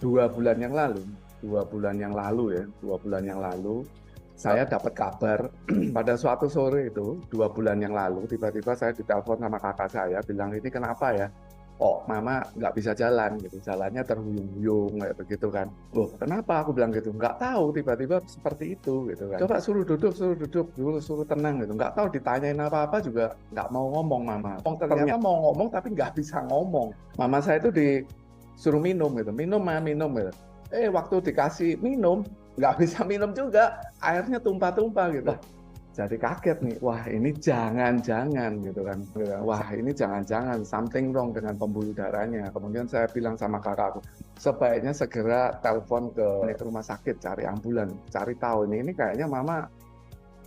2 bulan yang lalu, 2 bulan yang lalu ya, 2 bulan yang lalu, saya dapat kabar pada suatu sore itu, 2 bulan yang lalu, tiba-tiba saya ditelepon sama kakak saya, bilang ini kenapa ya? Oh, mama nggak bisa jalan gitu, jalannya terhuyung-huyung kayak begitu kan. Loh, kenapa? Aku bilang gitu, nggak tahu, tiba-tiba seperti itu gitu kan. Coba suruh duduk dulu, suruh tenang gitu. Nggak tahu ditanyain apa-apa juga nggak mau ngomong mama. Ternyata mau ngomong tapi nggak bisa ngomong. Mama saya itu disuruh minum gitu, minum gitu. Waktu dikasih minum, nggak bisa minum juga, airnya tumpah-tumpah gitu. Jadi kaget nih, wah ini jangan-jangan gitu kan. Wah ini jangan-jangan something wrong dengan pembuluh darahnya. Kemudian saya bilang sama kakakku, sebaiknya segera telepon ke rumah sakit, cari ambulan, cari tahu ini kayaknya mama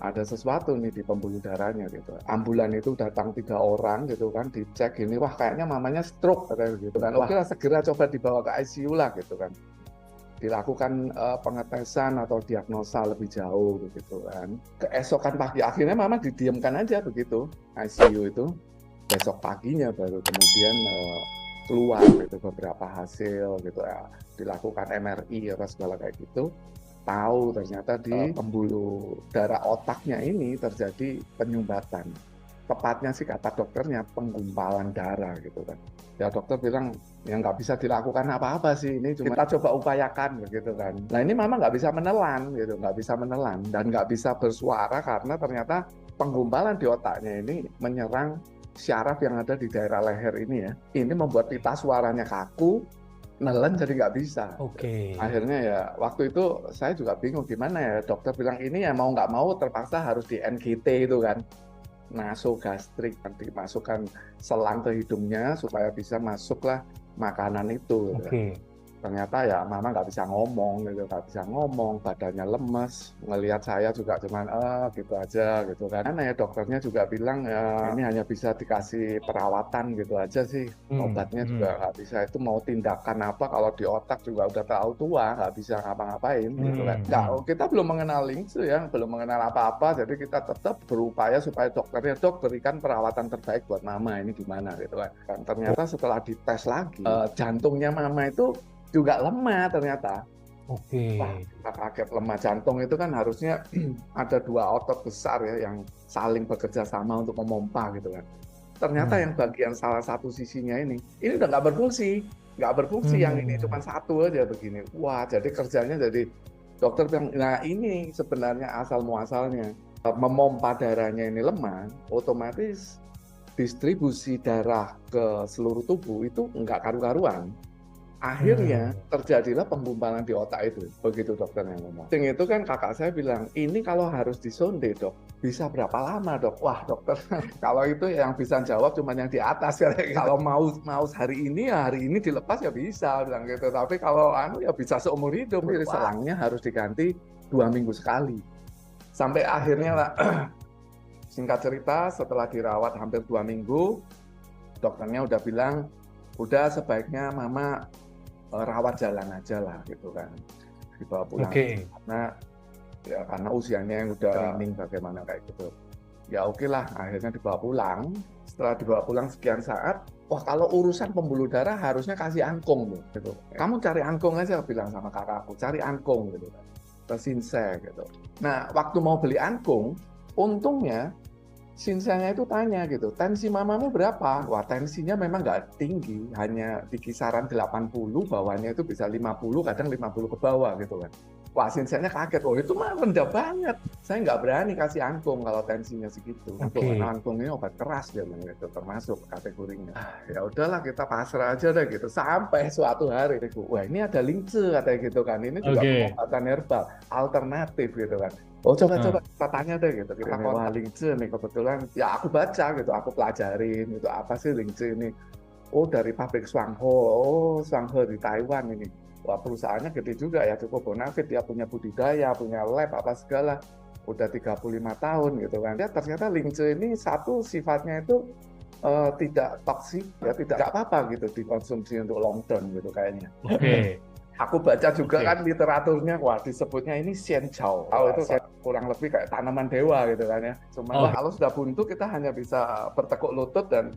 ada sesuatu nih di pembuluh darahnya gitu. Ambulan itu datang 3 orang gitu kan, dicek ini, wah kayaknya mamanya stroke katanya gitu kan. Oke lah segera coba dibawa ke ICU lah gitu kan, dilakukan pengetesan atau diagnosa lebih jauh begitu kan. Keesokan pagi akhirnya mama didiamkan aja begitu ICU itu. Besok paginya baru kemudian keluar gitu beberapa hasil gitu ya. Dilakukan MRI apa segala kayak gitu. Tahu ternyata di pembuluh darah otaknya ini terjadi penyumbatan. Tepatnya sih kata dokternya penggumpalan darah gitu kan. Ya dokter bilang ya nggak bisa dilakukan apa-apa sih, ini cuma kita coba upayakan begitu kan. Nah ini mama nggak bisa menelan gitu, nggak bisa menelan dan nggak bisa bersuara karena ternyata penggumpalan di otaknya ini menyerang syaraf yang ada di daerah leher ini ya. Ini membuat pita suaranya kaku, nelen jadi nggak bisa. Oke. Akhirnya ya waktu itu saya juga bingung gimana ya, dokter bilang ini ya mau nggak mau terpaksa harus di NGT itu kan, nasogastrik, nanti masukkan selang ke hidungnya supaya bisa masuklah makanan itu gitu. Oke. Ternyata ya mama nggak bisa ngomong gitu, nggak bisa ngomong, badannya lemes, ngelihat saya juga cuman gitu aja gitu kan. Karena ya dokternya juga bilang ya ini hanya bisa dikasih perawatan gitu aja sih, obatnya juga nggak bisa, itu mau tindakan apa kalau di otak juga udah tahu tua, nggak bisa ngapa-ngapain gitu kan. Nggak, kita belum mengenal lingsu ya, belum mengenal apa-apa, jadi kita tetap berupaya supaya dokternya, dok berikan perawatan terbaik buat mama ini gimana gitu kan. Dan ternyata setelah dites lagi, jantungnya mama itu juga lemah ternyata. Oke. Wah, kita kaget. Lemah jantung itu kan harusnya ada 2 otot besar ya yang saling bekerja sama untuk memompa gitu kan. Ternyata yang bagian salah satu sisinya ini udah nggak berfungsi yang ini cuma satu aja begini. Wah, jadi kerjanya jadi dokter bilang, nah ini sebenarnya asal muasalnya. Memompa darahnya ini lemah, otomatis distribusi darah ke seluruh tubuh itu nggak karu-karuan. Akhirnya terjadilah penggumpalan di otak itu, begitu dokternya ngomong. Yang itu kan kakak saya bilang, ini kalau harus disonde dok, bisa berapa lama dok? Wah dokter, kalau itu yang bisa jawab cuma yang di atas. Kalau mau hari ini ya hari ini dilepas ya bisa, bilang gitu. Tapi kalau ya bisa seumur hidup. Selangnya harus diganti 2 minggu sekali. Sampai akhirnya lah, singkat cerita setelah dirawat hampir 2 minggu, dokternya udah bilang, udah sebaiknya mama rawat jalan aja lah gitu kan, dibawa pulang karena usianya yang udah training bagaimana kayak gitu. Ya oke lah, akhirnya dibawa pulang. Setelah dibawa pulang sekian saat, wah kalau urusan pembuluh darah harusnya kasih angkung gitu. Kamu cari angkung aja, bilang sama kakakku, cari angkung gitu kan, ke Sinsek gitu. Nah waktu mau beli angkung, untungnya Sinsanya itu tanya gitu, tensi mamamu berapa? Wah tensinya memang nggak tinggi, hanya di kisaran 80, bawahnya itu bisa 50, kadang 50 ke bawah gitu kan. Wah Sinsanya kaget, oh itu mah rendah banget. Saya nggak berani kasih angkung kalau tensinya segitu. Karena angkung ini obat keras dia bilang gitu, termasuk kategorinya. Ya udahlah kita pasrah aja deh gitu. Sampai suatu hari, wah ini ada lince katanya gitu kan, ini juga pengobatan herbal, alternatif gitu kan. Oh coba kita tanya deh gitu, kita wah Lingze nih kebetulan, ya aku baca gitu, aku pelajarin gitu, apa sih Lingze ini? Oh dari pabrik Shuanghe, oh Shuanghe di Taiwan ini. Wah perusahaannya gede juga ya, cukup bonafit, dia punya budidaya, punya lab apa segala, udah 35 tahun gitu kan. Ya ternyata Lingze ini satu sifatnya itu tidak toksik, ya tidak apa-apa gitu dikonsumsi untuk long term gitu kayaknya. Aku baca juga kan literaturnya, wah disebutnya ini xianqiao. Itu kurang lebih kayak tanaman dewa gitu kan ya. Cuma kalau sudah buntu kita hanya bisa bertekuk lutut dan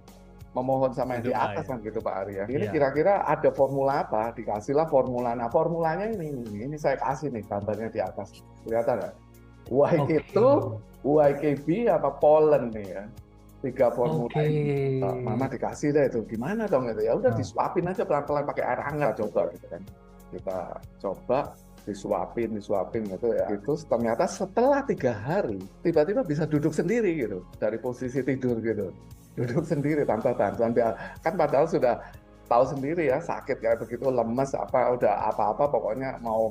memohon sama yang di Berdoa atas ya. kan gitu Pak Arya. Ini Iya. kira-kira ada formula apa? Dikasihlah formula. Nah formulanya ini saya kasih nih gambarnya di atas. Kelihatan nggak? Oke. YK2, YKB apa pollen nih ya. Tiga formula Oke. ini. Mama dikasih deh itu. Gimana dong itu? Ya udah Nah, disuapin aja pelan-pelan pakai air hangat coba gitu kan. Kita coba disuapin gitu ya. Itu ternyata setelah 3 hari tiba-tiba bisa duduk sendiri gitu dari posisi tidur gitu. Duduk sendiri tanpa bantuan dia. Kan padahal sudah tahu sendiri ya sakit kayak begitu lemes apa udah apa-apa pokoknya mau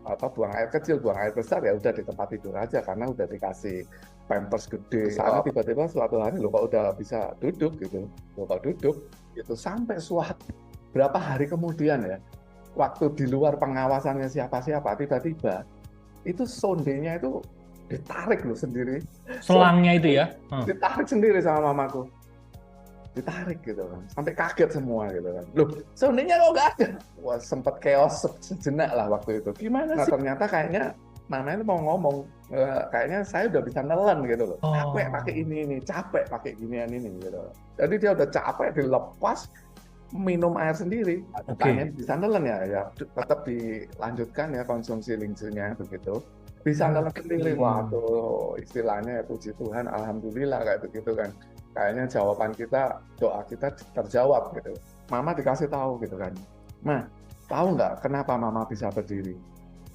apa buang air kecil buang air besar ya udah di tempat tidur aja karena udah dikasih pampers gede. Sana tiba-tiba suatu hari lo kok udah bisa duduk gitu, lo kok duduk gitu sampai suatu berapa hari kemudian ya waktu di luar pengawasannya siapa-siapa tiba-tiba itu sondenya itu ditarik loh sendiri. selangnya itu ya. Ditarik sendiri sama mamaku, ditarik gitu kan sampai kaget semua gitu kan loh sondenya kok nggak ada. Wah sempet chaos sejenak lah waktu itu gimana sih. Nah ternyata kayaknya mama itu mau ngomong kayaknya saya udah bisa nelen gitu loh, capek pakai ini capek pakai ginian ini gitu. Jadi dia udah capek dilepas minum air sendiri. Tanya bisa nelen ya tetap dilanjutkan ya konsumsi lingsunya begitu. Bisa nelen sendiri. Waduh, istilahnya ya puji Tuhan, alhamdulillah kayak begitu kan. Kayaknya jawaban kita, doa kita terjawab gitu. Mama dikasih tahu gitu kan. Ma, tahu nggak kenapa Mama bisa berdiri?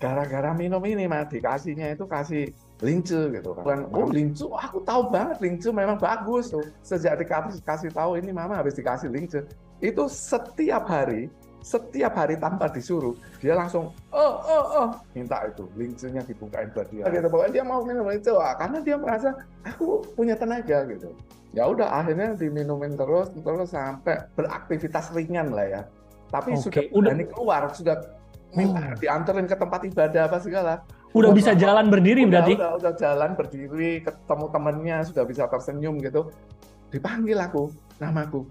Gara-gara minum ini, Ma. Dikasihnya itu kasih lincu gitu kan. Oh lincu, aku tahu banget lincu memang bagus tuh. Sejak dikasih tahu ini Mama habis dikasih lincu. Itu setiap hari tanpa disuruh dia langsung minta itu lincunya dibukain buat dia gitu. Pokoknya dia mau minum itu karena dia merasa aku punya tenaga gitu. Ya udah akhirnya diminumin terus sampai beraktivitas ringan lah ya, tapi sudah berani keluar, sudah minta dianterin ke tempat ibadah apa segala. Udah bisa jalan berdiri berarti? Udah jalan berdiri, ketemu temennya, sudah bisa tersenyum gitu. Dipanggil aku, namaku,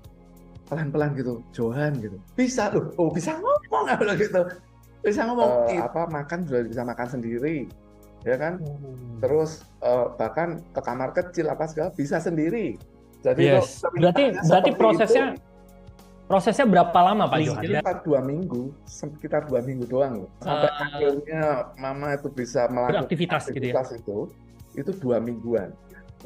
pelan-pelan gitu, Johan gitu. Bisa loh, bisa ngomong gitu. Bisa ngomong, makan sudah bisa makan sendiri, ya kan? Terus bahkan ke kamar kecil apa segala bisa sendiri. Jadi berarti prosesnya berapa lama Pak Johan? Sekitar 2 minggu doang loh. Sampai akhirnya Mama itu bisa melakukan aktivitas itu 2 mingguan.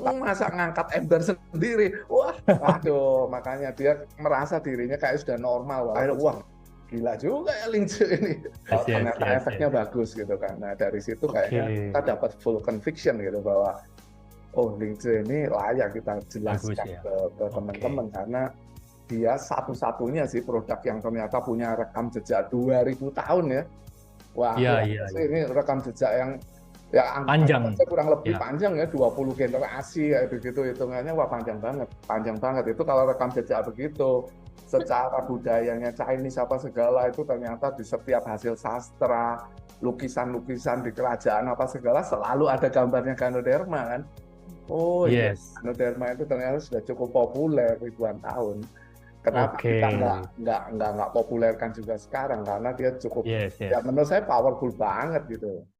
Masa ngangkat ember sendiri, waduh, makanya dia merasa dirinya kayak sudah normal. Wah, gila juga ya lincu ini. Ternyata efeknya bagus gitu kan. Nah dari situ kayaknya kita dapat full conviction gitu bahwa lincu ini layak kita jelaskan ke teman-teman karena dia satu-satunya sih produk yang ternyata punya rekam jejak 2000 tahun ya. Wah, ini rekam jejak yang ya panjang, kurang lebih panjang ya, 20 generasi kayak begitu hitungannya. Wah panjang banget itu kalau rekam jejak begitu. Secara budayanya Chinese apa segala itu ternyata di setiap hasil sastra, lukisan-lukisan di kerajaan apa segala selalu ada gambarnya Ganoderma kan. Ganoderma itu ternyata sudah cukup populer ribuan tahun. Kenapa kita nggak populerkan juga sekarang? Karena dia cukup, ya menurut saya powerful banget gitu.